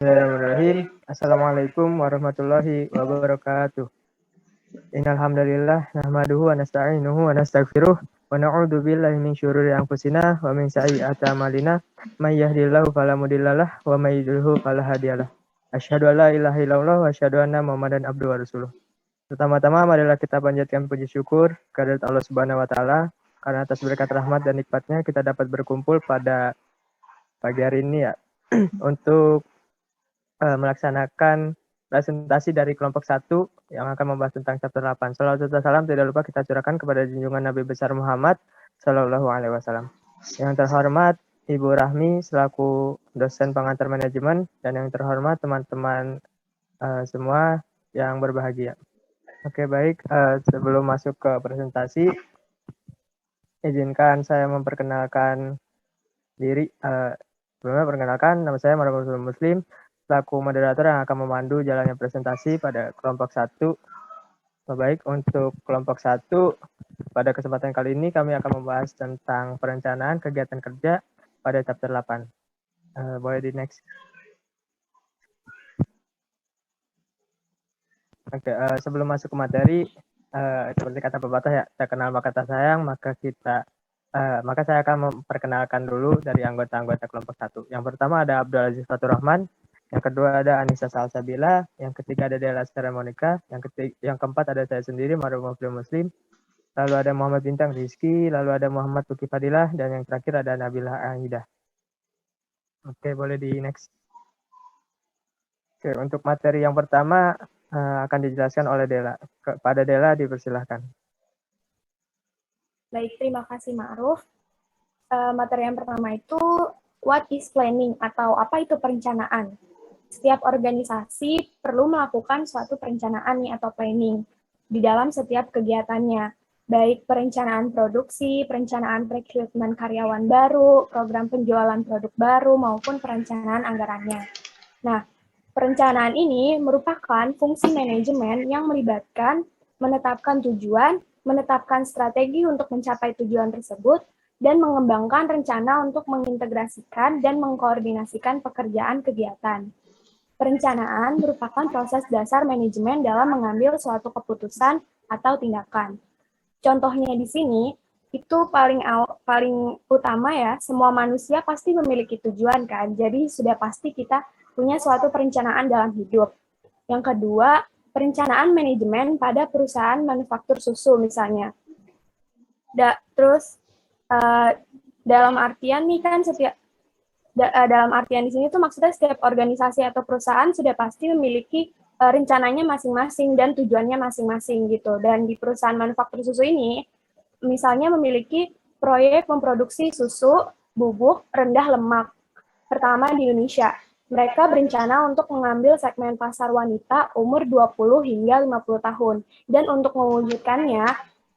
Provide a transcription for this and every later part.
Bismillahirrahmanirrahim. Assalamualaikum warahmatullahi wabarakatuh. Innal hamdalillah nahmaduhu wa nasta'inuhu wa nastaghfiruh wa na'udzu billahi min syururi anfusina wa min sayyiati a'malina. May yahdihillahu fala mudhillalah wa may yudhlilhu fala hadiyalah. Asyhadu an la ilaha illallah wa asyhadu anna Muhammadan abduhu wa rasuluh. Pertama-tama marilah kita panjatkan puji syukur kehadirat Allah Subhanahu wa taala karena atas berkat rahmat dan nikmatnya kita dapat berkumpul pada pagi hari ini ya untuk melaksanakan presentasi dari kelompok 1 yang akan membahas tentang chapter 8. Salawat serta salam tidak lupa kita curahkan kepada junjungan Nabi besar Muhammad Sallallahu Alaihi Wasallam. Yang terhormat Ibu Rahmi selaku dosen pengantar manajemen dan yang terhormat teman-teman semua yang berbahagia. Oke, baik. Sebelum masuk ke presentasi, izinkan saya memperkenalkan diri. Sebelumnya perkenalkan, nama saya Marwah Muslim, selaku moderator yang akan memandu jalannya presentasi pada kelompok 1. Baik, untuk kelompok 1, pada kesempatan kali ini kami akan membahas tentang perencanaan kegiatan kerja pada chapter 8. Boleh di next. Oke, sebelum masuk ke materi, seperti kata pepatah ya, tak kenal maka tak sayang, maka saya akan memperkenalkan dulu dari anggota-anggota kelompok 1. Yang pertama ada Abdul Aziz Fatur Rahman, yang kedua ada Anissa Salsabila, yang ketiga ada Dela Astara Monica, yang keempat ada saya sendiri, Marwah Muslim, lalu ada Muhammad Bintang Rizky, lalu ada Muhammad Tuki Fadilah, dan yang terakhir ada Nabila Ahidah. Oke, boleh di next. Oke, untuk materi yang pertama akan dijelaskan oleh Dela. Kepada Dela dipersilahkan. Baik, terima kasih Ma'ruf. Materi yang pertama itu, what is planning atau apa itu perencanaan? Setiap organisasi perlu melakukan suatu perencanaan nih atau planning di dalam setiap kegiatannya, baik perencanaan produksi, perencanaan rekrutmen karyawan baru, program penjualan produk baru, maupun perencanaan anggarannya. Nah, perencanaan ini merupakan fungsi manajemen yang melibatkan menetapkan tujuan, menetapkan strategi untuk mencapai tujuan tersebut, dan mengembangkan rencana untuk mengintegrasikan dan mengkoordinasikan pekerjaan kegiatan. Perencanaan merupakan proses dasar manajemen dalam mengambil suatu keputusan atau tindakan. Contohnya di sini, itu paling utama ya, semua manusia pasti memiliki tujuan kan, jadi sudah pasti kita punya suatu perencanaan dalam hidup. Yang kedua, perencanaan manajemen pada perusahaan manufaktur susu misalnya. Terus, dalam artian nih kan dalam artian di sini tuh maksudnya setiap organisasi atau perusahaan sudah pasti memiliki rencananya masing-masing dan tujuannya masing-masing gitu. Dan di perusahaan manufaktur susu ini, misalnya memiliki proyek memproduksi susu bubuk rendah lemak pertama di Indonesia. Mereka berencana untuk mengambil segmen pasar wanita umur 20 hingga 50 tahun. Dan untuk mewujudkannya,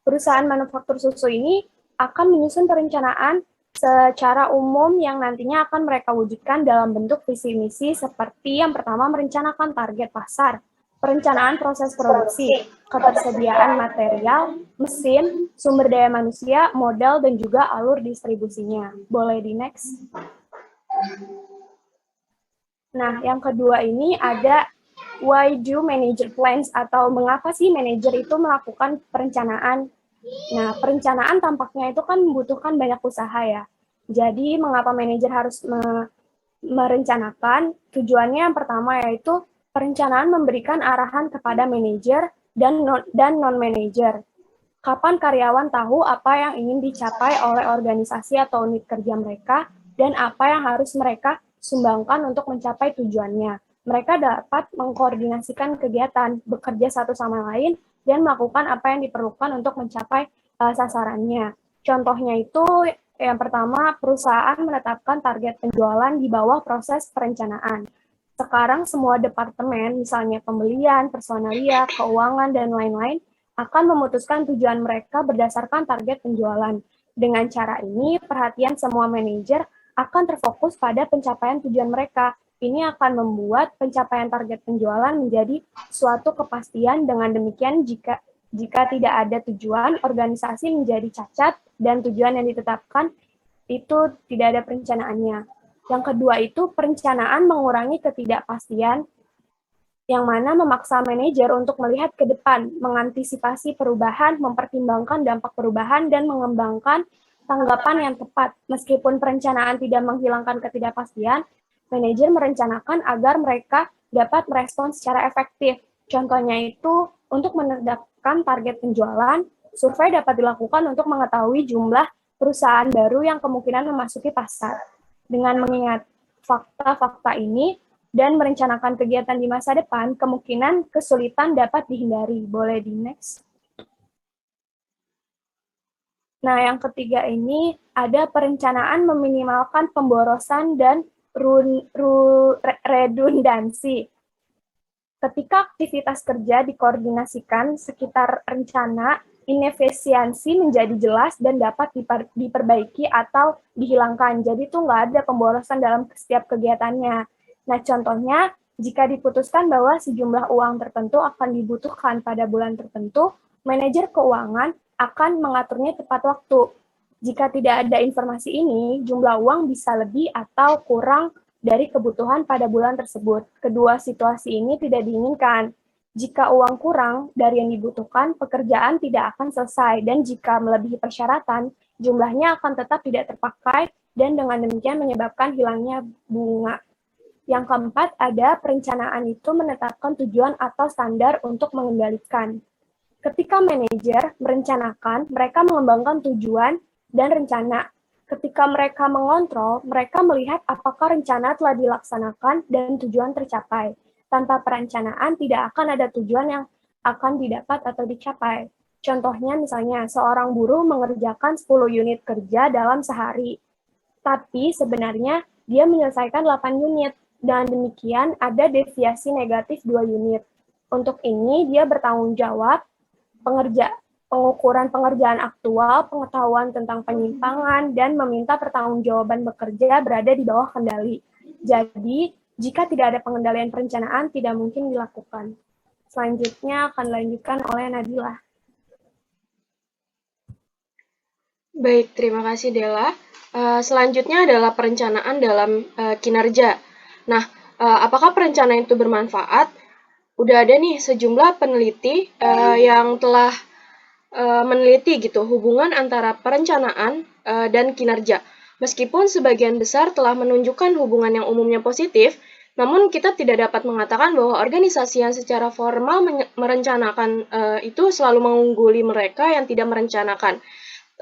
perusahaan manufaktur susu ini akan menyusun perencanaan secara umum yang nantinya akan mereka wujudkan dalam bentuk visi misi seperti yang pertama merencanakan target pasar, perencanaan proses produksi, ketersediaan material, mesin, sumber daya manusia, modal, dan juga alur distribusinya. Boleh di next. Nah, yang kedua ini ada why do manager plans atau mengapa sih manajer itu melakukan perencanaan. Nah, perencanaan tampaknya itu kan membutuhkan banyak usaha ya. Jadi, mengapa manajer harus merencanakan? Tujuannya yang pertama yaitu perencanaan memberikan arahan kepada manajer dan non-manajer. Kapan karyawan tahu apa yang ingin dicapai oleh organisasi atau unit kerja mereka dan apa yang harus mereka sumbangkan untuk mencapai tujuannya. Mereka dapat mengkoordinasikan kegiatan, bekerja satu sama lain, dan melakukan apa yang diperlukan untuk mencapai sasarannya. Contohnya itu, yang pertama, perusahaan menetapkan target penjualan di bawah proses perencanaan. Sekarang semua departemen, misalnya pembelian, personalia, keuangan, dan lain-lain, akan memutuskan tujuan mereka berdasarkan target penjualan. Dengan cara ini, perhatian semua manajer akan terfokus pada pencapaian tujuan mereka. Ini akan membuat pencapaian target penjualan menjadi suatu kepastian. Dengan demikian, jika tidak ada tujuan, organisasi menjadi cacat dan tujuan yang ditetapkan itu tidak ada perencanaannya. Yang kedua itu perencanaan mengurangi ketidakpastian, yang mana memaksa manajer untuk melihat ke depan, mengantisipasi perubahan, mempertimbangkan dampak perubahan, dan mengembangkan tanggapan yang tepat. Meskipun perencanaan tidak menghilangkan ketidakpastian, manajer merencanakan agar mereka dapat merespon secara efektif. Contohnya itu, untuk menetapkan target penjualan, survei dapat dilakukan untuk mengetahui jumlah perusahaan baru yang kemungkinan memasuki pasar. Dengan mengingat fakta-fakta ini, dan merencanakan kegiatan di masa depan, kemungkinan kesulitan dapat dihindari. Boleh di next. Nah, yang ketiga ini ada perencanaan meminimalkan pemborosan dan redundansi. Ketika aktivitas kerja dikoordinasikan sekitar rencana, inefisiensi menjadi jelas dan dapat diperbaiki atau dihilangkan. Jadi itu nggak ada pemborosan dalam setiap kegiatannya. Nah, contohnya, jika diputuskan bahwa sejumlah uang tertentu akan dibutuhkan pada bulan tertentu, manajer keuangan akan mengaturnya tepat waktu. Jika tidak ada informasi ini, jumlah uang bisa lebih atau kurang dari kebutuhan pada bulan tersebut. Kedua situasi ini tidak diinginkan. Jika uang kurang dari yang dibutuhkan, pekerjaan tidak akan selesai, dan jika melebihi persyaratan, jumlahnya akan tetap tidak terpakai, dan dengan demikian menyebabkan hilangnya bunga. Yang keempat, ada perencanaan itu menetapkan tujuan atau standar untuk mengendalikan. Ketika manajer merencanakan, mereka mengembangkan tujuan dan rencana. Ketika mereka mengontrol, mereka melihat apakah rencana telah dilaksanakan dan tujuan tercapai. Tanpa perencanaan, tidak akan ada tujuan yang akan didapat atau dicapai. Contohnya misalnya, seorang buruh mengerjakan 10 unit kerja dalam sehari. Tapi sebenarnya dia menyelesaikan 8 unit. Dan demikian ada deviasi negatif 2 unit. Untuk ini dia bertanggung jawab pengukuran pengerjaan aktual, pengetahuan tentang penyimpangan, dan meminta pertanggungjawaban bekerja berada di bawah kendali. Jadi, jika tidak ada pengendalian perencanaan, tidak mungkin dilakukan. Selanjutnya akan dilanjutkan oleh Nadila. Baik, terima kasih Dela. Selanjutnya adalah perencanaan dalam kinerja. Nah, apakah perencanaan itu bermanfaat? Udah ada nih sejumlah peneliti yang telah meneliti gitu hubungan antara perencanaan dan kinerja. Meskipun sebagian besar telah menunjukkan hubungan yang umumnya positif, namun kita tidak dapat mengatakan bahwa organisasi yang secara formal merencanakan itu selalu mengungguli mereka yang tidak merencanakan.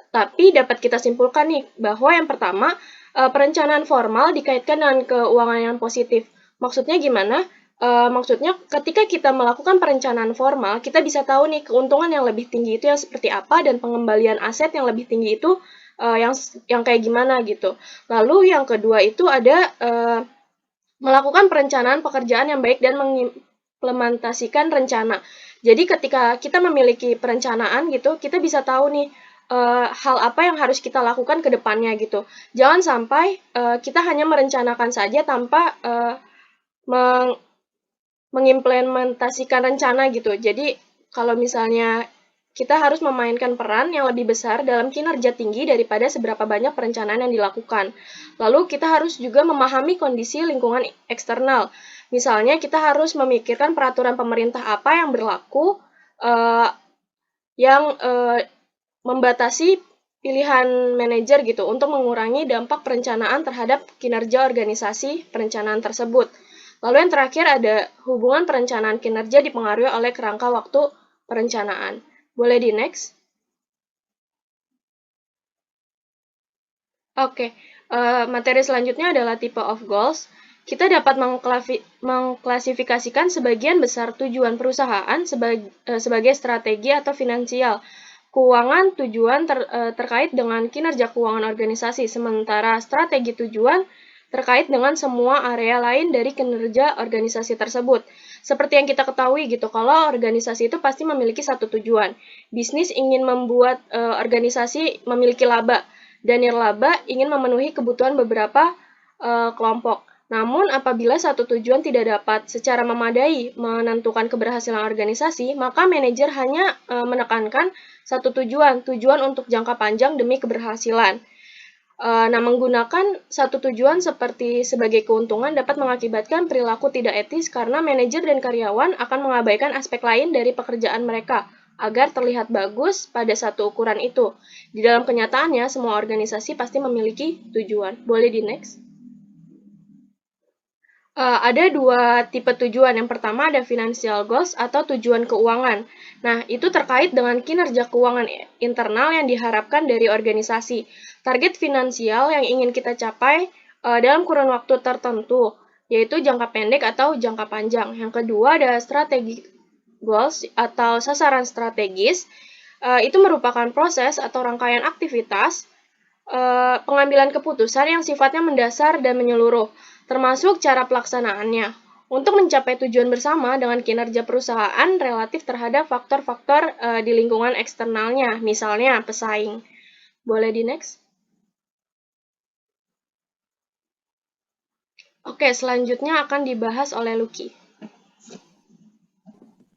Tapi dapat kita simpulkan nih bahwa yang pertama, perencanaan formal dikaitkan dengan keuangan yang positif. Maksudnya gimana? Maksudnya ketika kita melakukan perencanaan formal, kita bisa tahu nih keuntungan yang lebih tinggi itu yang seperti apa dan pengembalian aset yang lebih tinggi itu yang kayak gimana gitu. Lalu yang kedua itu ada melakukan perencanaan pekerjaan yang baik dan mengimplementasikan rencana. Jadi ketika kita memiliki perencanaan gitu, kita bisa tahu nih hal apa yang harus kita lakukan ke depannya gitu. Jangan sampai kita hanya merencanakan saja tanpa mengimplementasikan rencana gitu. Jadi kalau misalnya kita harus memainkan peran yang lebih besar dalam kinerja tinggi daripada seberapa banyak perencanaan yang dilakukan. Lalu kita harus juga memahami kondisi lingkungan eksternal. Misalnya kita harus memikirkan peraturan pemerintah apa yang berlaku yang membatasi pilihan manajer gitu untuk mengurangi dampak perencanaan terhadap kinerja organisasi perencanaan tersebut. Lalu yang terakhir ada hubungan perencanaan kinerja dipengaruhi oleh kerangka waktu perencanaan. Boleh di next? Oke, materi selanjutnya adalah type of goals. Kita dapat mengklasifikasikan sebagian besar tujuan perusahaan sebagai strategi atau finansial. Keuangan tujuan terkait dengan kinerja keuangan organisasi, sementara strategi tujuan terkait dengan semua area lain dari kinerja organisasi tersebut. Seperti yang kita ketahui gitu, kalau organisasi itu pasti memiliki satu tujuan. Bisnis ingin membuat organisasi memiliki laba, dan nirlaba ingin memenuhi kebutuhan beberapa kelompok. Namun, apabila satu tujuan tidak dapat secara memadai menentukan keberhasilan organisasi, maka manajer hanya menekankan satu tujuan untuk jangka panjang demi keberhasilan. Nah, menggunakan satu tujuan seperti sebagai keuntungan dapat mengakibatkan perilaku tidak etis karena manajer dan karyawan akan mengabaikan aspek lain dari pekerjaan mereka agar terlihat bagus pada satu ukuran itu. Di dalam kenyataannya, semua organisasi pasti memiliki tujuan. Boleh di next? Ada dua tipe tujuan. Yang pertama ada financial goals atau tujuan keuangan. Nah, itu terkait dengan kinerja keuangan internal yang diharapkan dari organisasi. Target finansial yang ingin kita capai dalam kurun waktu tertentu, yaitu jangka pendek atau jangka panjang. Yang kedua ada strategi goals atau sasaran strategis. Itu merupakan proses atau rangkaian aktivitas pengambilan keputusan yang sifatnya mendasar dan menyeluruh, termasuk cara pelaksanaannya, untuk mencapai tujuan bersama dengan kinerja perusahaan relatif terhadap faktor-faktor di lingkungan eksternalnya, misalnya pesaing. Boleh di next? Oke, selanjutnya akan dibahas oleh Lucky.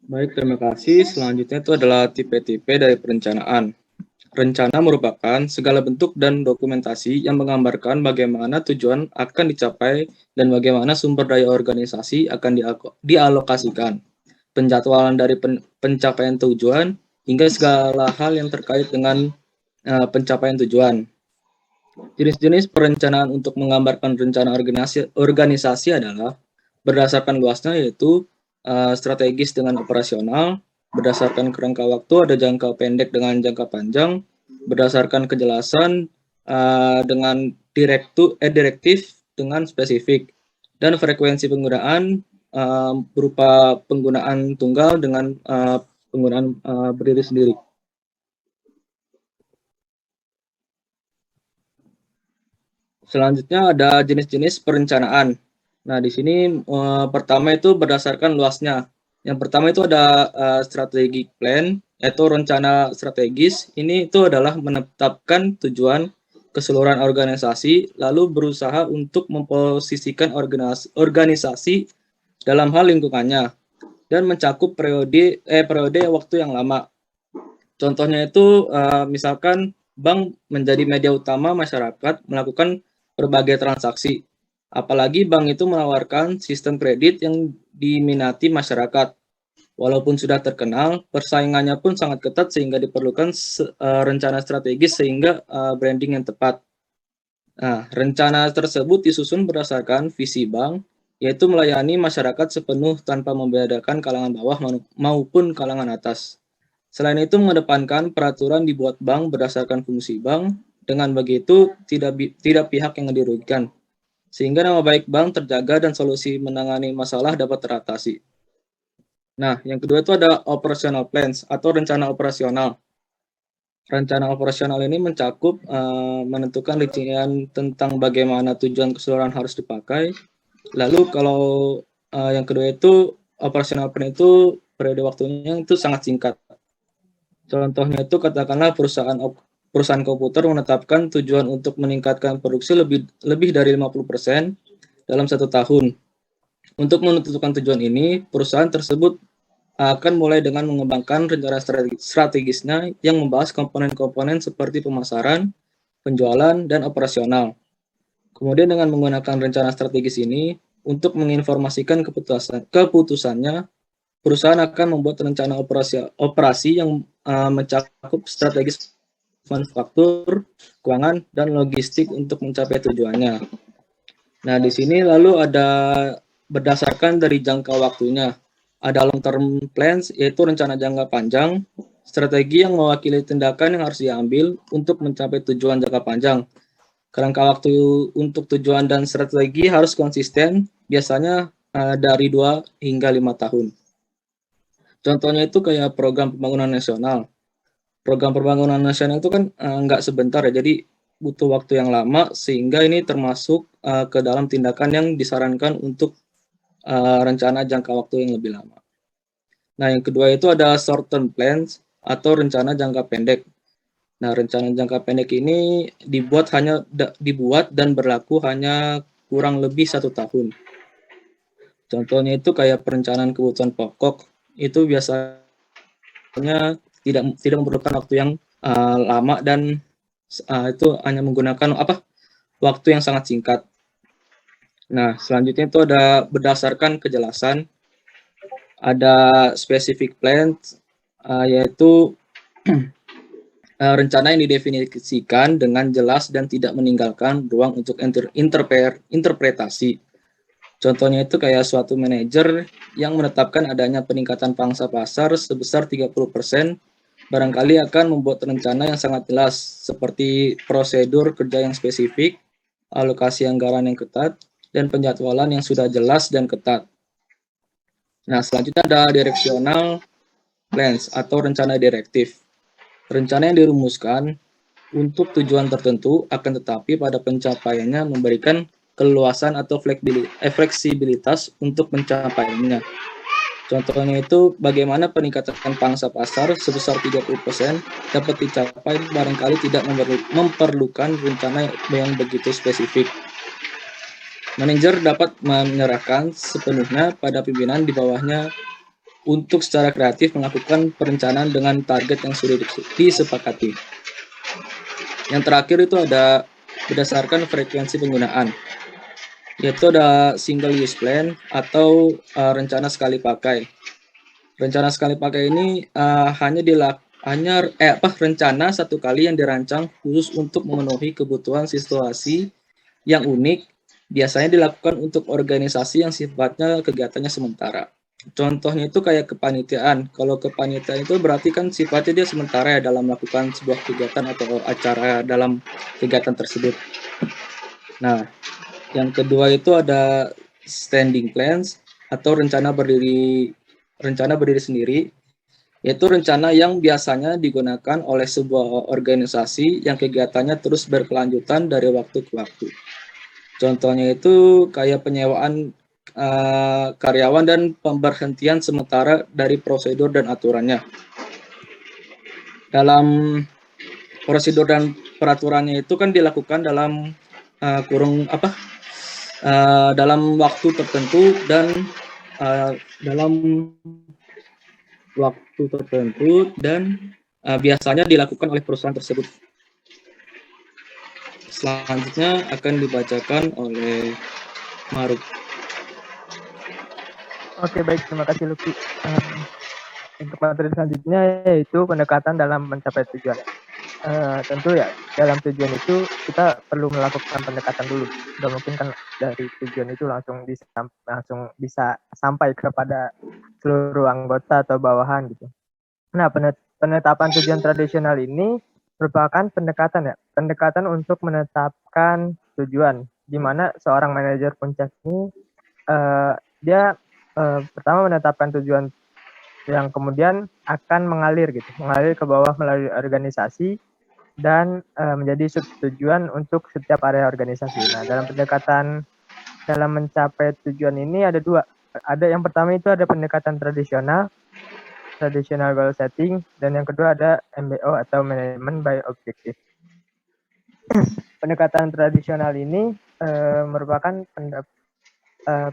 Baik, terima kasih. Selanjutnya itu adalah tipe-tipe dari perencanaan. Rencana merupakan segala bentuk dan dokumentasi yang menggambarkan bagaimana tujuan akan dicapai dan bagaimana sumber daya organisasi akan dialokasikan. Penjadwalan dari pencapaian tujuan hingga segala hal yang terkait dengan pencapaian tujuan. Jenis-jenis perencanaan untuk menggambarkan rencana organisasi adalah berdasarkan luasnya, yaitu strategis dengan operasional. Berdasarkan kerangka waktu ada jangka pendek dengan jangka panjang. Berdasarkan kejelasan dengan direktif dengan spesifik. Dan frekuensi penggunaan berupa penggunaan tunggal dengan penggunaan berdiri sendiri. Selanjutnya ada jenis-jenis perencanaan. Nah, di sini pertama itu berdasarkan luasnya. Yang pertama itu ada strategic plan, yaitu rencana strategis. Ini itu adalah menetapkan tujuan keseluruhan organisasi, lalu berusaha untuk memposisikan organisasi dalam hal lingkungannya dan mencakup periode waktu yang lama. Contohnya itu misalkan bank menjadi media utama masyarakat melakukan berbagai transaksi. Apalagi bank itu menawarkan sistem kredit yang diminati masyarakat. Walaupun sudah terkenal, persaingannya pun sangat ketat sehingga diperlukan rencana strategis sehingga branding yang tepat. Nah, rencana tersebut disusun berdasarkan visi bank, yaitu melayani masyarakat sepenuh tanpa membedakan kalangan bawah maupun kalangan atas. Selain itu, mengedepankan peraturan dibuat bank berdasarkan fungsi bank. Dengan begitu, tidak pihak yang dirugikan, sehingga nama baik bank terjaga dan solusi menangani masalah dapat teratasi. Nah, yang kedua itu ada operational plans atau rencana operasional. Rencana operasional ini mencakup menentukan rincian tentang bagaimana tujuan keseluruhan harus dipakai. Lalu kalau yang kedua itu operational plan itu periode waktunya itu sangat singkat. Contohnya itu katakanlah perusahaan komputer menetapkan tujuan untuk meningkatkan produksi lebih dari 50% dalam 1 tahun. Untuk menentukan tujuan ini, perusahaan tersebut akan mulai dengan mengembangkan rencana strategisnya yang membahas komponen-komponen seperti pemasaran, penjualan, dan operasional. Kemudian dengan menggunakan rencana strategis ini, untuk menginformasikan keputusannya, perusahaan akan membuat rencana operasi yang mencakup strategis manufaktur, keuangan, dan logistik untuk mencapai tujuannya. Nah, di sini lalu ada berdasarkan dari jangka waktunya. Ada long term plans, yaitu rencana jangka panjang, strategi yang mewakili tindakan yang harus diambil untuk mencapai tujuan jangka panjang. Kerangka waktu untuk tujuan dan strategi harus konsisten, biasanya dari 2 hingga 5 tahun. Contohnya itu kayak program pembangunan nasional. Program pembangunan nasional itu kan nggak sebentar ya, jadi butuh waktu yang lama sehingga ini termasuk ke dalam tindakan yang disarankan untuk rencana jangka waktu yang lebih lama. Nah, yang kedua itu ada short term plans atau rencana jangka pendek. Nah, rencana jangka pendek ini dibuat dan berlaku hanya kurang lebih 1 tahun. Contohnya itu kayak perencanaan kebutuhan pokok, itu biasanya tidak memerlukan waktu yang lama dan itu hanya menggunakan waktu yang sangat singkat. Nah, selanjutnya itu ada berdasarkan kejelasan, ada specific plan, yaitu rencana yang didefinisikan dengan jelas dan tidak meninggalkan ruang untuk interpretasi. Contohnya itu kayak suatu manajer yang menetapkan adanya peningkatan pangsa pasar sebesar 30%, barangkali akan membuat rencana yang sangat jelas, seperti prosedur kerja yang spesifik, alokasi anggaran yang ketat, dan penjadwalan yang sudah jelas dan ketat. Nah, selanjutnya ada directional plans atau rencana direktif. Rencana yang dirumuskan untuk tujuan tertentu, akan tetapi pada pencapaiannya memberikan keluasan atau fleksibilitas untuk mencapainya. Contohnya itu bagaimana peningkatan pangsa pasar sebesar 30% dapat dicapai barangkali tidak memerlukan rencana yang begitu spesifik. Manajer dapat menyerahkan sepenuhnya pada pimpinan di bawahnya untuk secara kreatif melakukan perencanaan dengan target yang sudah disepakati. Yang terakhir itu ada berdasarkan frekuensi penggunaan, yaitu ada single use plan atau rencana sekali pakai. Rencana sekali pakai ini rencana satu kali yang dirancang khusus untuk memenuhi kebutuhan situasi yang unik, biasanya dilakukan untuk organisasi yang sifatnya kegiatannya sementara. Contohnya itu kayak kepanitiaan. Kalau kepanitiaan itu berarti kan sifatnya dia sementara ya dalam melakukan sebuah kegiatan atau acara dalam kegiatan tersebut. Nah, yang kedua itu ada standing plans atau rencana berdiri sendiri, yaitu rencana yang biasanya digunakan oleh sebuah organisasi yang kegiatannya terus berkelanjutan dari waktu ke waktu. Contohnya itu kayak penyewaan karyawan dan pemberhentian sementara dari prosedur dan aturannya. Dalam prosedur dan peraturannya itu kan dilakukan dalam dalam waktu tertentu dan biasanya dilakukan oleh perusahaan tersebut. Selanjutnya akan dibacakan oleh Maruf. Oke, baik. Terima kasih, Luki. Untuk materi selanjutnya yaitu pendekatan dalam mencapai tujuan. Tentu ya, dalam tujuan itu kita perlu melakukan pendekatan dulu. Tidak mungkin kan dari tujuan itu langsung bisa sampai kepada seluruh anggota atau bawahan gitu. Nah, penetapan tujuan tradisional ini merupakan pendekatan untuk menetapkan tujuan, di mana seorang manajer puncak ini dia pertama menetapkan tujuan yang kemudian akan mengalir ke bawah melalui organisasi dan menjadi subtujuan untuk setiap area organisasi. Nah, dalam pendekatan dalam mencapai tujuan ini ada dua. Ada yang pertama itu ada pendekatan tradisional goal setting, dan yang kedua ada MBO atau Management by Objective. Pendekatan tradisional ini merupakan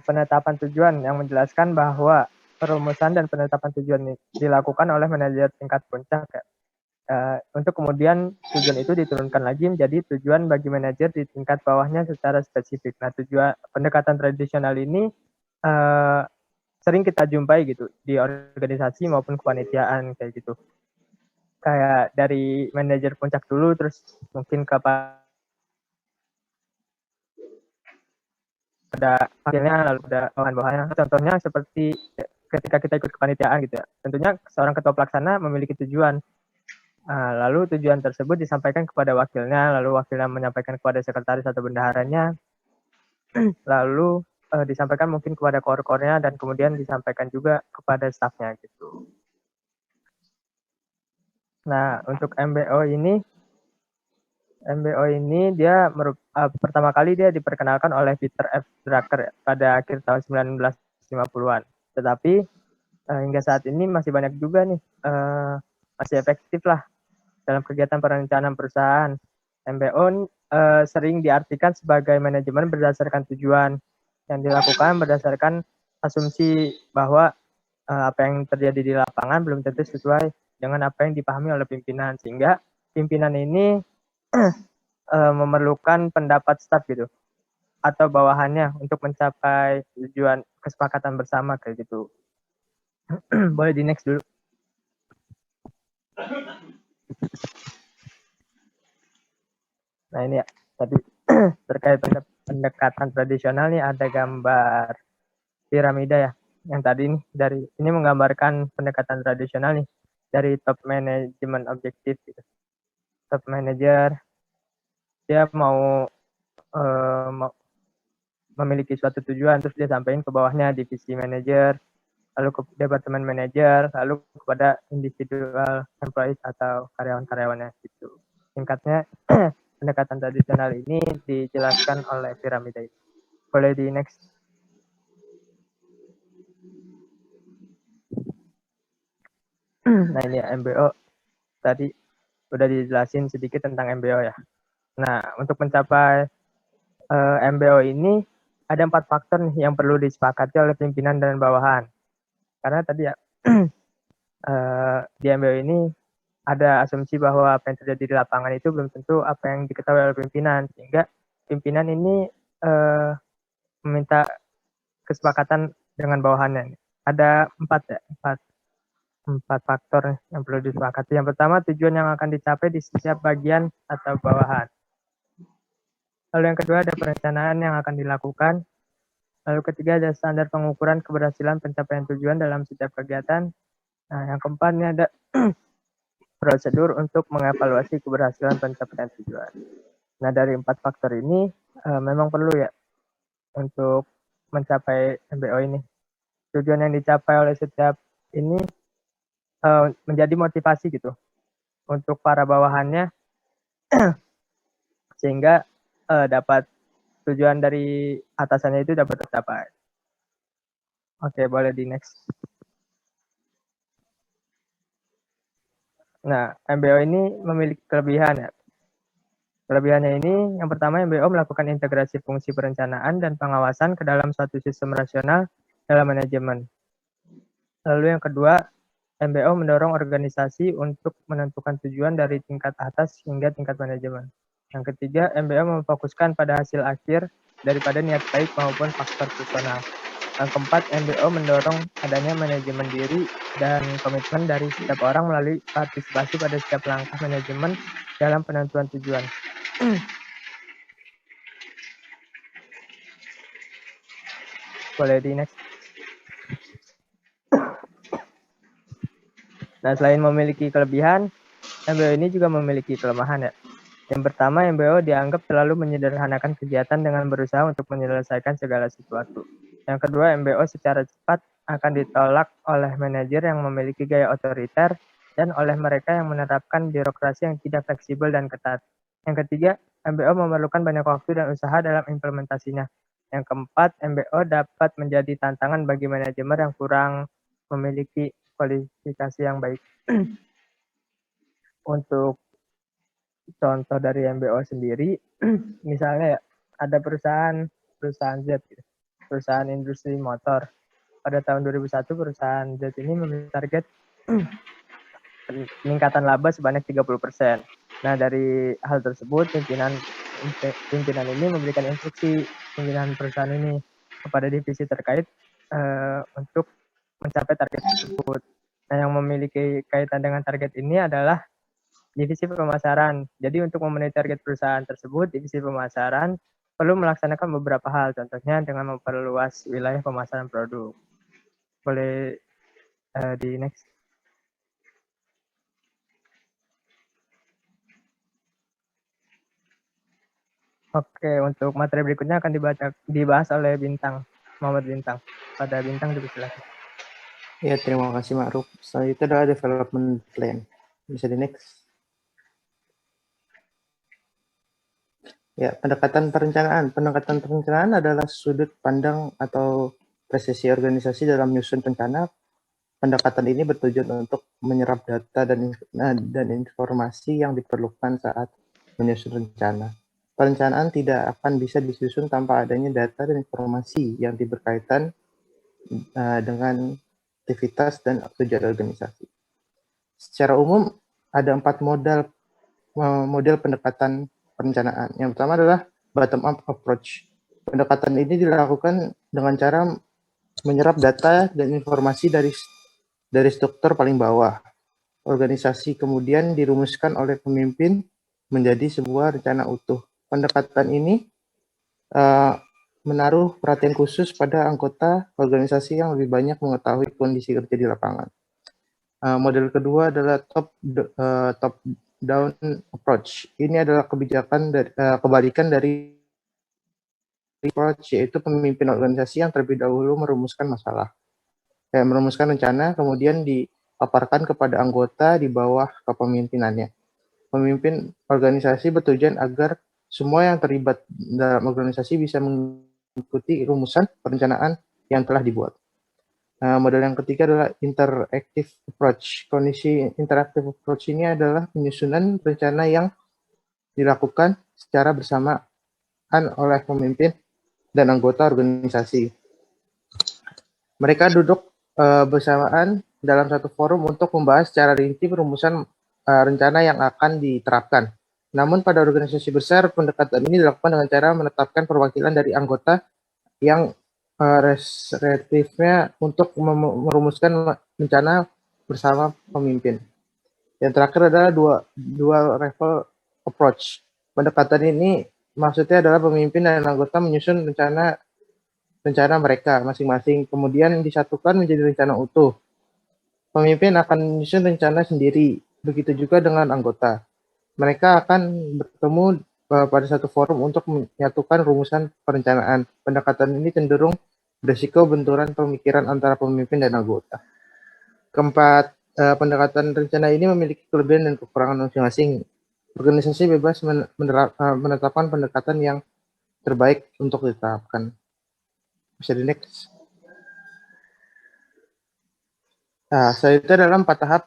penetapan tujuan yang menjelaskan bahwa perumusan dan penetapan tujuan dilakukan oleh manajer tingkat puncak untuk kemudian tujuan itu diturunkan lagi menjadi tujuan bagi manajer di tingkat bawahnya secara spesifik. Nah, tujuan pendekatan tradisional ini sering kita jumpai gitu di organisasi maupun kepanitiaan kayak gitu. Kayak dari manajer puncak dulu, terus mungkin kepada hasilnya, lalu ada bahan-bahannya. Contohnya seperti ketika kita ikut kepanitiaan gitu ya. Tentunya seorang ketua pelaksana memiliki tujuan. Lalu tujuan tersebut disampaikan kepada wakilnya, lalu wakilnya menyampaikan kepada sekretaris atau bendaharanya, lalu disampaikan mungkin kepada core-core-nya, dan kemudian disampaikan juga kepada staffnya gitu. Nah, untuk MBO ini dia pertama kali dia diperkenalkan oleh Peter F. Drucker pada akhir tahun 1950-an. Tetapi hingga saat ini masih banyak juga nih, masih efektif lah dalam kegiatan perencanaan perusahaan. MBO sering diartikan sebagai manajemen berdasarkan tujuan yang dilakukan berdasarkan asumsi bahwa apa yang terjadi di lapangan belum tentu sesuai dengan apa yang dipahami oleh pimpinan, sehingga pimpinan ini memerlukan pendapat staf gitu atau bawahannya untuk mencapai tujuan kesepakatan bersama kayak gitu. Boleh di next dulu. Nah ini ya, tadi terkait pendekatan tradisional nih ada gambar piramida ya. Yang tadi nih ini menggambarkan pendekatan tradisional nih dari top management objektif gitu. Top manager dia mau memiliki suatu tujuan, terus dia sampaikan ke bawahnya divisi manager, lalu ke departemen manager, lalu kepada individual employees atau karyawan-karyawannya gitu. Singkatnya pendekatan tradisional ini dijelaskan oleh piramida itu. Boleh di next. Nah ini ya, MBO tadi udah dijelasin sedikit tentang MBO ya. Nah untuk mencapai MBO ini ada 4 faktor nih yang perlu disepakati oleh pimpinan dan bawahan. Karena tadi ya di MBO ini ada asumsi bahwa apa yang terjadi di lapangan itu belum tentu apa yang diketahui oleh pimpinan, sehingga pimpinan ini meminta kesepakatan dengan bawahannya. Ada 4 faktor yang perlu disepakati. Yang pertama, tujuan yang akan dicapai di setiap bagian atau bawahan. Lalu yang kedua, ada perencanaan yang akan dilakukan. Lalu ketiga, ada standar pengukuran keberhasilan pencapaian tujuan dalam setiap kegiatan. Nah, yang keempat, ini ada prosedur untuk mengevaluasi keberhasilan pencapaian tujuan. Nah, dari 4 faktor ini memang perlu ya untuk mencapai MBO ini. Tujuan yang dicapai oleh setiap ini menjadi motivasi gitu untuk para bawahannya sehingga dapat tujuan dari atasannya itu dapat tercapai. Oke, boleh di next. Nah, MBO ini memiliki kelebihan ya. Kelebihannya ini, yang pertama MBO melakukan integrasi fungsi perencanaan dan pengawasan ke dalam suatu sistem rasional dalam manajemen. Lalu yang kedua, MBO mendorong organisasi untuk menentukan tujuan dari tingkat atas hingga tingkat manajemen. Yang ketiga, MBO memfokuskan pada hasil akhir daripada niat baik maupun faktor personal. Yang keempat, MBO mendorong adanya manajemen diri dan komitmen dari setiap orang melalui partisipasi pada setiap langkah manajemen dalam penentuan tujuan. Boleh di next. Nah, selain memiliki kelebihan, MBO ini juga memiliki kelemahan ya. Yang pertama, MBO dianggap terlalu menyederhanakan kegiatan dengan berusaha untuk menyelesaikan segala sesuatu. Yang kedua, MBO secara cepat akan ditolak oleh manajer yang memiliki gaya otoriter dan oleh mereka yang menerapkan birokrasi yang tidak fleksibel dan ketat. Yang ketiga, MBO memerlukan banyak waktu dan usaha dalam implementasinya. Yang keempat, MBO dapat menjadi tantangan bagi manajemen yang kurang memiliki kualifikasi yang baik. Untuk contoh dari MBO sendiri, misalnya ya, ada perusahaan Z, gitu. Perusahaan industri motor. Pada tahun 2001, perusahaan Z ini memiliki target peningkatan laba sebanyak 30%. Nah, dari hal tersebut, pimpinan ini memberikan instruksi pimpinan perusahaan ini kepada divisi terkait untuk mencapai target tersebut. Nah, yang memiliki kaitan dengan target ini adalah divisi pemasaran. Jadi untuk memenuhi target perusahaan tersebut, divisi pemasaran perlu melaksanakan beberapa hal, contohnya dengan memperluas wilayah pemasaran produk. Boleh di next. Oke, untuk materi berikutnya akan dibahas oleh Muhammad Bintang. Pada Bintang dipersilakan. Ya, terima kasih Ma'ruf. Selanjutnya adalah development plan. Bisa di next. Ya, pendekatan perencanaan. Pendekatan perencanaan adalah sudut pandang atau presisi organisasi dalam menyusun rencana. Pendekatan ini bertujuan untuk menyerap data dan informasi yang diperlukan saat menyusun rencana. Perencanaan tidak akan bisa disusun tanpa adanya data dan informasi yang berkaitan dengan aktivitas dan tujuan organisasi. Secara umum, ada 4 model pendekatan perencanaan. Yang pertama adalah bottom-up approach. Pendekatan ini dilakukan dengan cara menyerap data dan informasi dari struktur paling bawah. Organisasi kemudian dirumuskan oleh pemimpin menjadi sebuah rencana utuh. Pendekatan ini menaruh perhatian khusus pada anggota organisasi yang lebih banyak mengetahui kondisi kerja di lapangan. Model kedua adalah top down approach. Ini adalah kebalikan dari approach, yaitu pemimpin organisasi yang terlebih dahulu merumuskan merumuskan rencana, kemudian dipaparkan kepada anggota di bawah kepemimpinannya. Pemimpin organisasi bertujuan agar semua yang terlibat dalam organisasi bisa mengikuti rumusan perencanaan yang telah dibuat. Model yang ketiga adalah interactive approach. Kondisi interactive approach ini adalah penyusunan rencana yang dilakukan secara bersamaan oleh pemimpin dan anggota organisasi. Mereka duduk bersamaan dalam satu forum untuk membahas secara rinci perumusan rencana yang akan diterapkan. Namun pada organisasi besar, pendekatan ini dilakukan dengan cara menetapkan perwakilan dari anggota yang representatifnya untuk merumuskan rencana bersama pemimpin. Yang terakhir adalah dual level approach. Pendekatan ini maksudnya adalah pemimpin dan anggota menyusun rencana mereka masing-masing, kemudian disatukan menjadi rencana utuh. Pemimpin akan menyusun rencana sendiri, begitu juga dengan anggota. Mereka akan bertemu pada satu forum untuk menyatukan rumusan perencanaan. Pendekatan ini cenderung berisiko benturan pemikiran antara pemimpin dan anggota. Keempat, pendekatan rencana ini memiliki kelebihan dan kekurangan masing-masing. Organisasi bebas menetapkan pendekatan yang terbaik untuk diterapkan. Bisa di next. Selanjutnya adalah 4 tahap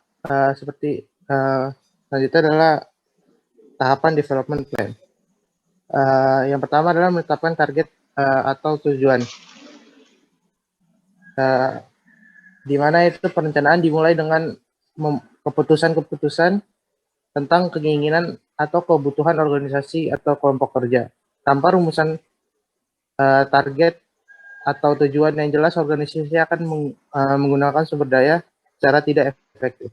selanjutnya adalah tahapan development plan. Yang pertama adalah menetapkan target atau tujuan. Di mana itu perencanaan dimulai dengan keputusan-keputusan tentang keinginan atau kebutuhan organisasi atau kelompok kerja. Tanpa rumusan target atau tujuan yang jelas, organisasi akan menggunakan sumber daya secara tidak efektif.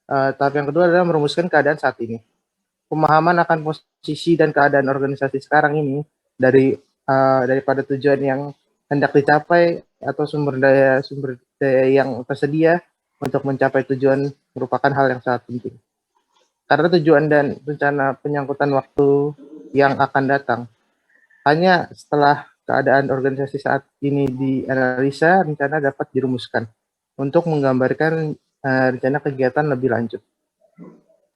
Tahap yang kedua adalah merumuskan keadaan saat ini. Pemahaman akan posisi dan keadaan organisasi sekarang ini daripada tujuan yang hendak dicapai atau sumber daya yang tersedia untuk mencapai tujuan merupakan hal yang sangat penting. Karena tujuan dan rencana penyangkutan waktu yang akan datang. Hanya setelah keadaan organisasi saat ini dianalisa, rencana dapat dirumuskan untuk menggambarkan rencana kegiatan lebih lanjut.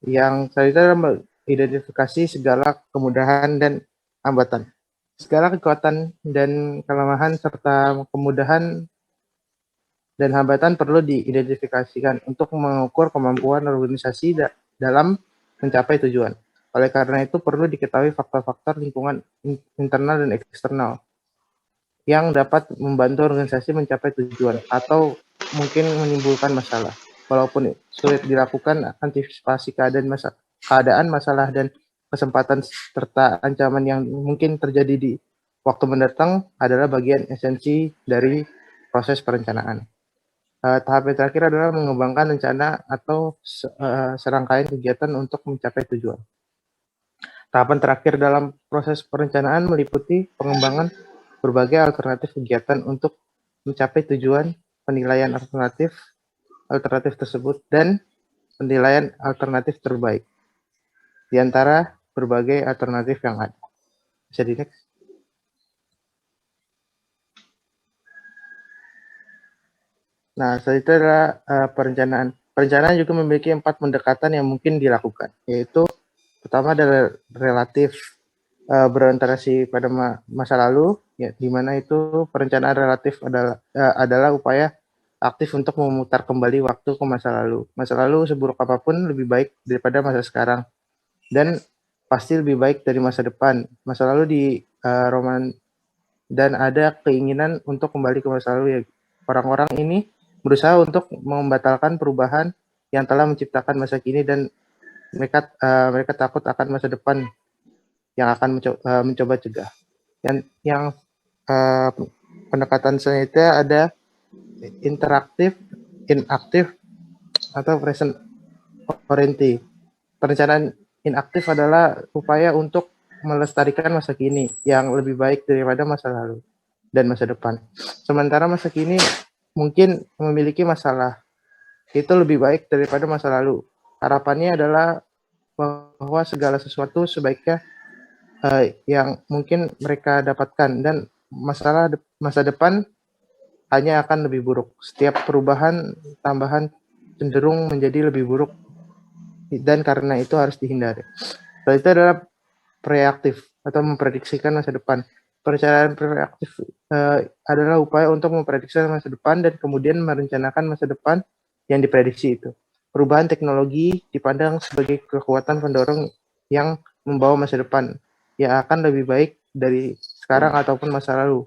Yang selanjutnya adalah identifikasi segala kemudahan dan hambatan. Segala kekuatan dan kelemahan serta kemudahan dan hambatan perlu diidentifikasikan untuk mengukur kemampuan organisasi dalam mencapai tujuan. Oleh karena itu perlu diketahui faktor-faktor lingkungan internal dan eksternal yang dapat membantu organisasi mencapai tujuan atau mungkin menimbulkan masalah. Walaupun sulit dilakukan, antisipasi keadaan masalah dan kesempatan serta ancaman yang mungkin terjadi di waktu mendatang adalah bagian esensi dari proses perencanaan. Tahap yang terakhir adalah mengembangkan rencana atau serangkaian kegiatan untuk mencapai tujuan. Tahapan terakhir dalam proses perencanaan meliputi pengembangan berbagai alternatif kegiatan untuk mencapai tujuan, penilaian alternatif tersebut, dan penilaian alternatif terbaik di antara berbagai alternatif yang ada. Bisa di next. Nah, selanjutnya adalah perencanaan. Perencanaan juga memiliki 4 pendekatan yang mungkin dilakukan, yaitu pertama adalah relatif berorientasi pada masa lalu, ya, di mana itu perencanaan relatif adalah upaya aktif untuk memutar kembali waktu ke masa lalu. Masa lalu seburuk apapun lebih baik daripada masa sekarang, dan pasti lebih baik dari masa depan. Masa lalu di roman dan ada keinginan untuk kembali ke masa lalu. Ya, orang-orang ini berusaha untuk membatalkan perubahan yang telah menciptakan masa kini, dan mereka takut akan masa depan yang akan mencoba cegah. Yang pendekatan selanjutnya ada interaktif, inaktif, atau present oriented. Perencanaan inaktif adalah upaya untuk melestarikan masa kini yang lebih baik daripada masa lalu dan masa depan. Sementara masa kini mungkin memiliki masalah, itu lebih baik daripada masa lalu. Harapannya adalah bahwa segala sesuatu sebaiknya yang mungkin mereka dapatkan, dan masa depan hanya akan lebih buruk. Setiap perubahan tambahan cenderung menjadi lebih buruk, dan karena itu harus dihindari. Setelah itu adalah preaktif atau memprediksikan masa depan. Perencanaan preaktif adalah upaya untuk memprediksi masa depan dan kemudian merencanakan masa depan yang diprediksi itu. Perubahan teknologi dipandang sebagai kekuatan pendorong yang membawa masa depan yang akan lebih baik dari sekarang ataupun masa lalu.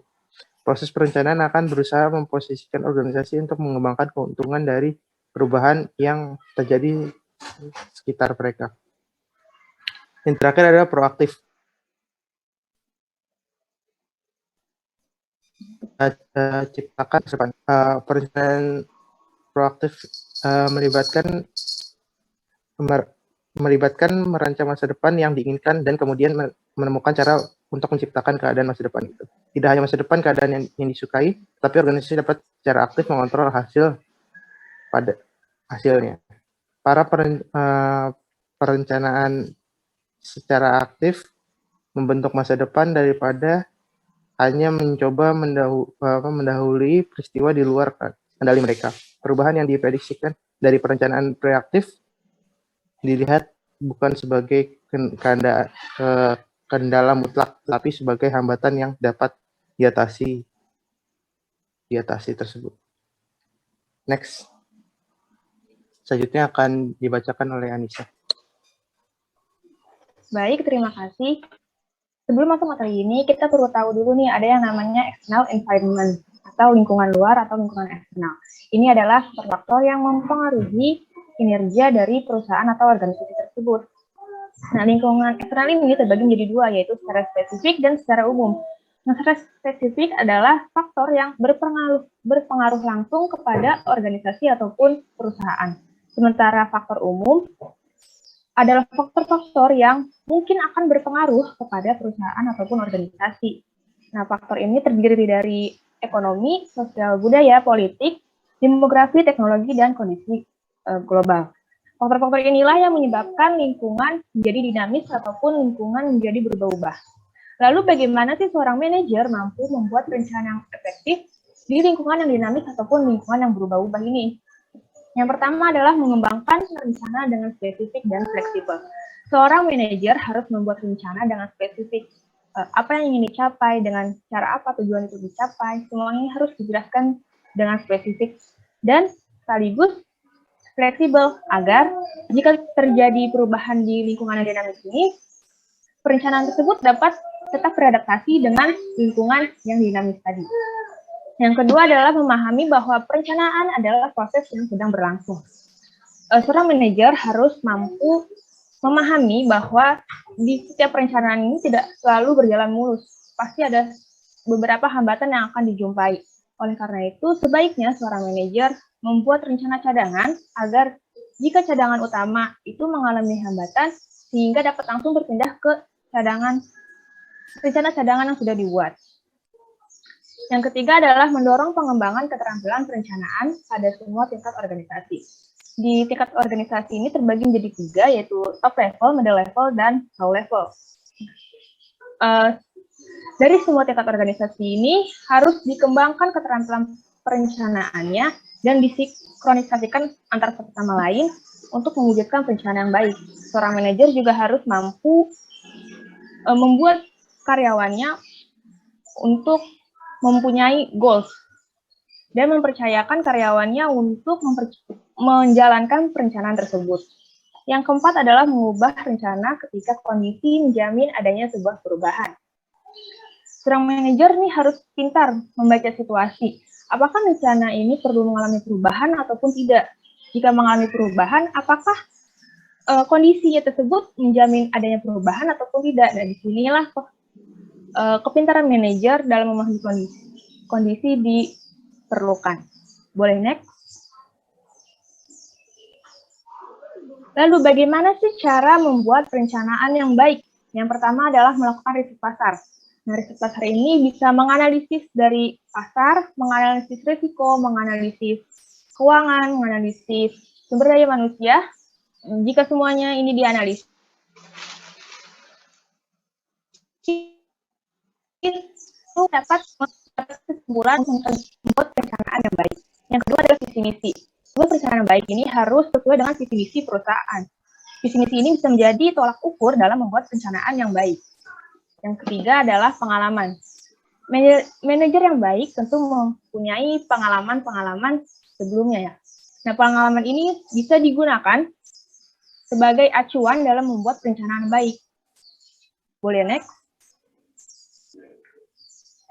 Proses perencanaan akan berusaha memposisikan organisasi untuk mengembangkan keuntungan dari perubahan yang terjadi sekitar mereka. Yang terakhir adalah proaktif. Ciptakan depan. Perencanaan proaktif melibatkan merancang masa depan yang diinginkan dan kemudian menemukan cara untuk menciptakan keadaan masa depan itu. Tidak hanya masa depan keadaan yang disukai, tapi organisasi dapat secara aktif mengontrol hasilnya. Para perencanaan secara aktif membentuk masa depan daripada hanya mencoba mendahului peristiwa di luar kendali mereka. Perubahan yang diprediksikan dari perencanaan preaktif dilihat bukan sebagai kendala mutlak, tapi sebagai hambatan yang dapat diatasi tersebut. Next. Selanjutnya akan dibacakan oleh Anissa. Baik, terima kasih. Sebelum masuk materi ini, kita perlu tahu dulu nih, ada yang namanya external environment, atau lingkungan luar atau lingkungan eksternal. Ini adalah faktor yang mempengaruhi kinerja dari perusahaan atau organisasi tersebut. Nah, lingkungan eksternal ini terbagi menjadi dua, yaitu secara spesifik dan secara umum. Nah, secara spesifik adalah faktor yang berpengaruh langsung kepada organisasi ataupun perusahaan. Sementara faktor umum adalah faktor-faktor yang mungkin akan berpengaruh kepada perusahaan ataupun organisasi. Nah, faktor ini terdiri dari ekonomi, sosial budaya, politik, demografi, teknologi, dan kondisi global. Faktor-faktor inilah yang menyebabkan lingkungan menjadi dinamis ataupun lingkungan menjadi berubah-ubah. Lalu bagaimana sih seorang manajer mampu membuat rencana yang efektif di lingkungan yang dinamis ataupun lingkungan yang berubah-ubah ini? Yang pertama adalah mengembangkan rencana dengan spesifik dan fleksibel. Seorang manajer harus membuat rencana dengan spesifik. Apa yang ingin dicapai, dengan cara apa tujuan itu dicapai, semuanya harus dijelaskan dengan spesifik dan sekaligus fleksibel agar jika terjadi perubahan di lingkungan yang dinamis ini, perencanaan tersebut dapat tetap beradaptasi dengan lingkungan yang dinamis tadi. Yang kedua adalah memahami bahwa perencanaan adalah proses yang sedang berlangsung. Seorang manajer harus mampu memahami bahwa di setiap perencanaan ini tidak selalu berjalan mulus. Pasti ada beberapa hambatan yang akan dijumpai. Oleh karena itu, sebaiknya seorang manajer membuat rencana cadangan agar jika cadangan utama itu mengalami hambatan, sehingga dapat langsung berpindah ke rencana cadangan yang sudah dibuat. Yang ketiga adalah mendorong pengembangan keterampilan perencanaan pada semua tingkat organisasi. Di tingkat organisasi ini terbagi menjadi 3, yaitu top level, middle level, dan low level. Dari semua tingkat organisasi ini harus dikembangkan keterampilan perencanaannya dan disinkronisasikan antara satu sama lain untuk mewujudkan perencanaan yang baik. Seorang manajer juga harus mampu membuat karyawannya untuk mempunyai goals dan mempercayakan karyawannya untuk menjalankan perencanaan tersebut. Yang keempat adalah mengubah rencana ketika kondisi menjamin adanya sebuah perubahan. Seorang manajer nih harus pintar membaca situasi. Apakah rencana ini perlu mengalami perubahan ataupun tidak? Jika mengalami perubahan, apakah kondisinya tersebut menjamin adanya perubahan ataupun tidak. Dan disinilah kepintaran manajer dalam memahami kondisi diperlukan. Boleh next? Lalu bagaimana sih cara membuat perencanaan yang baik? Yang pertama adalah melakukan riset pasar. Nah, riset pasar ini bisa menganalisis dari pasar, menganalisis risiko, menganalisis keuangan, menganalisis sumber daya manusia. Jika semuanya ini dianalisis, itu dapat kesimpulan untuk membuat perencanaan yang baik. Yang kedua adalah visi misi. Sebuah perencanaan baik ini harus sesuai dengan visi misi perusahaan. Visi misi ini bisa menjadi tolak ukur dalam membuat perencanaan yang baik. Yang ketiga adalah pengalaman. Manajer yang baik tentu mempunyai pengalaman-pengalaman sebelumnya ya. Nah, pengalaman ini bisa digunakan sebagai acuan dalam membuat perencanaan baik. Boleh next?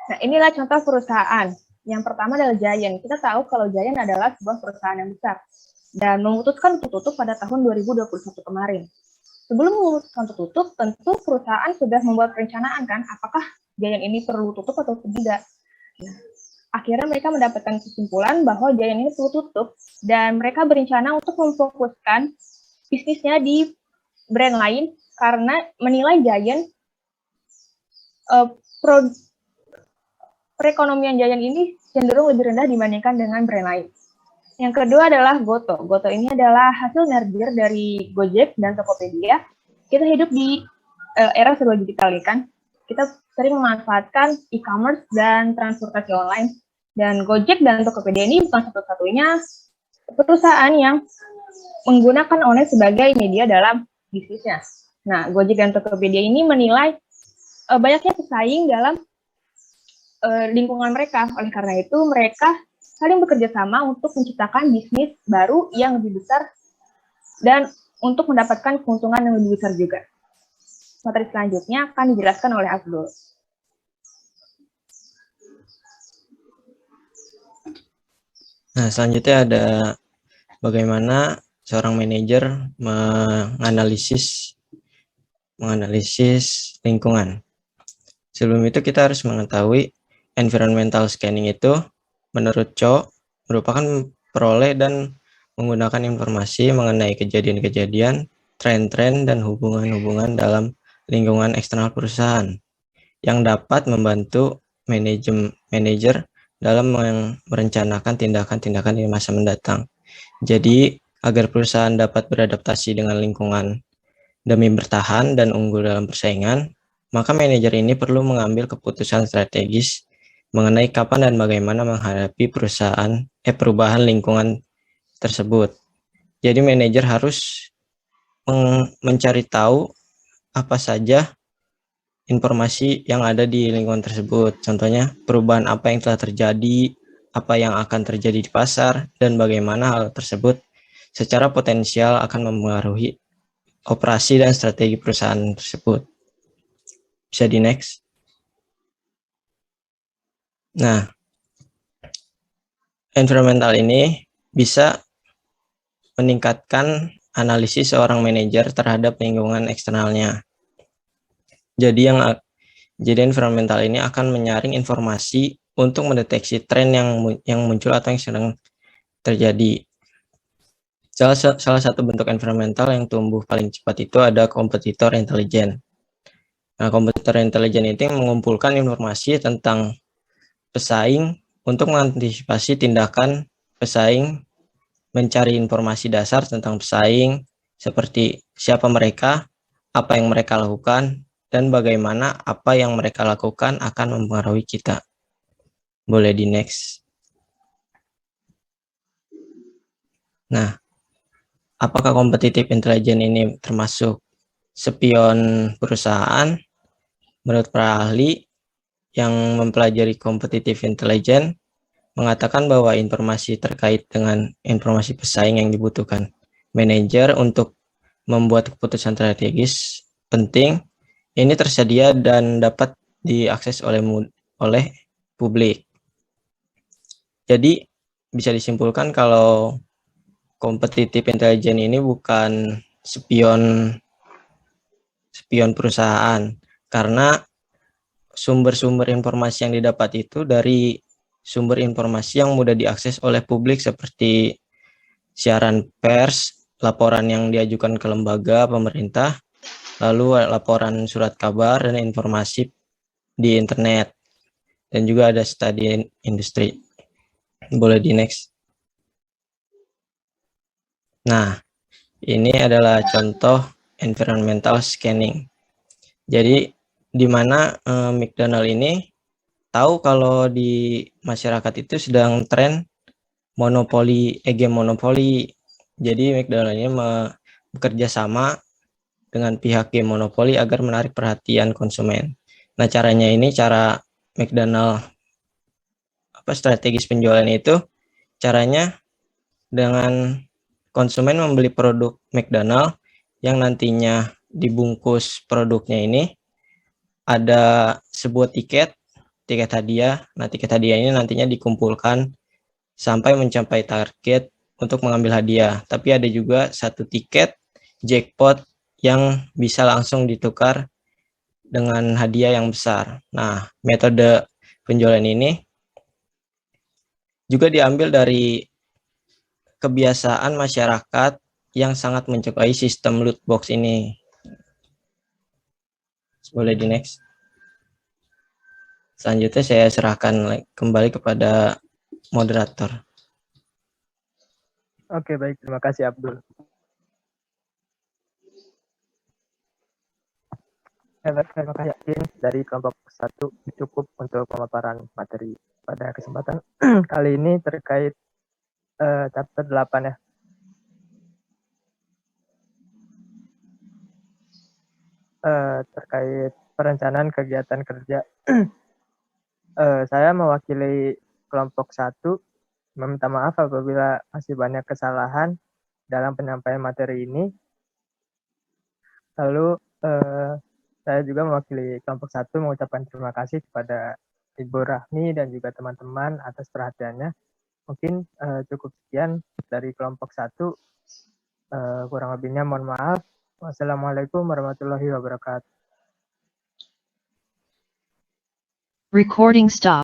Nah, inilah contoh perusahaan. Yang pertama adalah Giant. Kita tahu kalau Giant adalah sebuah perusahaan yang besar dan memutuskan untuk tutup pada tahun 2021 kemarin. Sebelum memutuskan untuk tutup, tentu perusahaan sudah membuat perencanaan kan, apakah Giant ini perlu tutup atau tidak. Nah, akhirnya mereka mendapatkan kesimpulan bahwa Giant ini perlu tutup dan mereka berencana untuk memfokuskan bisnisnya di brand lain karena menilai Giant perekonomian Giant ini cenderung lebih rendah dibandingkan dengan brand lain. Yang kedua adalah Goto. Goto ini adalah hasil merger dari Gojek dan Tokopedia. Kita hidup di era serba digital kan. Kita sering memanfaatkan e-commerce dan transportasi online. Dan Gojek dan Tokopedia ini bukan satu-satunya perusahaan yang menggunakan online sebagai media dalam bisnisnya. Nah, Gojek dan Tokopedia ini menilai banyaknya pesaing dalam lingkungan mereka. Oleh karena itu, mereka saling bekerja sama untuk menciptakan bisnis baru yang lebih besar dan untuk mendapatkan keuntungan yang lebih besar juga. Materi selanjutnya akan dijelaskan oleh Abdul. Nah, selanjutnya ada bagaimana seorang manajer menganalisis lingkungan. Sebelum itu kita harus mengetahui environmental scanning itu menurut Cho merupakan peroleh dan menggunakan informasi mengenai kejadian-kejadian, tren-tren, dan hubungan-hubungan dalam lingkungan eksternal perusahaan yang dapat membantu manajer dalam merencanakan tindakan-tindakan di masa mendatang. Jadi, agar perusahaan dapat beradaptasi dengan lingkungan demi bertahan dan unggul dalam persaingan, maka manajer ini perlu mengambil keputusan strategis mengenai kapan dan bagaimana menghadapi perubahan lingkungan tersebut. Jadi manajer harus mencari tahu apa saja informasi yang ada di lingkungan tersebut. Contohnya perubahan apa yang telah terjadi, apa yang akan terjadi di pasar, dan bagaimana hal tersebut secara potensial akan mempengaruhi operasi dan strategi perusahaan tersebut. Bisa di next. Nah, environmental ini bisa meningkatkan analisis seorang manajer terhadap lingkungan eksternalnya. Jadi environmental ini akan menyaring informasi untuk mendeteksi tren yang muncul atau yang sedang terjadi. Salah satu bentuk environmental yang tumbuh paling cepat itu ada kompetitor intelijen. Nah, kompetitor intelijen itu mengumpulkan informasi tentang pesaing untuk mengantisipasi tindakan pesaing, mencari informasi dasar tentang pesaing, seperti siapa mereka, apa yang mereka lakukan, dan bagaimana apa yang mereka lakukan akan mempengaruhi kita. Boleh di next. Nah, apakah kompetitif intelijen ini termasuk spion perusahaan? Menurut para ahli yang mempelajari kompetitif intelijen mengatakan bahwa informasi terkait dengan informasi pesaing yang dibutuhkan manajer untuk membuat keputusan strategis penting ini tersedia dan dapat diakses oleh publik. Jadi bisa disimpulkan kalau kompetitif intelijen ini bukan spion perusahaan, karena sumber-sumber informasi yang didapat itu dari sumber informasi yang mudah diakses oleh publik seperti siaran pers, laporan yang diajukan ke lembaga pemerintah, lalu laporan surat kabar dan informasi di internet, dan juga ada studi industri. Boleh di next. Nah, ini adalah contoh environmental scanning. Jadi di mana McDonald ini tahu kalau di masyarakat itu sedang tren monopoli, game-monopoli. Jadi McDonald ini bekerja sama dengan pihak game monopoli agar menarik perhatian konsumen. Nah, caranya ini, cara McDonald strategis penjualan itu, caranya dengan konsumen membeli produk McDonald yang nantinya dibungkus produknya ini ada sebuah tiket hadiah. Nah, tiket hadiah ini nantinya dikumpulkan sampai mencapai target untuk mengambil hadiah. Tapi ada juga satu tiket jackpot yang bisa langsung ditukar dengan hadiah yang besar. Nah, metode penjualan ini juga diambil dari kebiasaan masyarakat yang sangat menyukai sistem loot box ini. Boleh di next. Selanjutnya saya serahkan kembali kepada moderator. Oke, baik. Terima kasih, Abdul. Terima kasih, Yakin. Dari kelompok 1 cukup untuk pemaparan materi pada kesempatan kali ini terkait chapter 8 ya. Terkait perencanaan kegiatan kerja. Saya mewakili kelompok 1 meminta maaf apabila masih banyak kesalahan dalam penyampaian materi ini. Lalu saya juga mewakili kelompok 1 mengucapkan terima kasih kepada Ibu Rahmi dan juga teman-teman atas perhatiannya. Mungkin cukup sekian dari kelompok 1. Kurang lebihnya mohon maaf. Wassalamualaikum warahmatullahi wabarakatuh. Recording stop.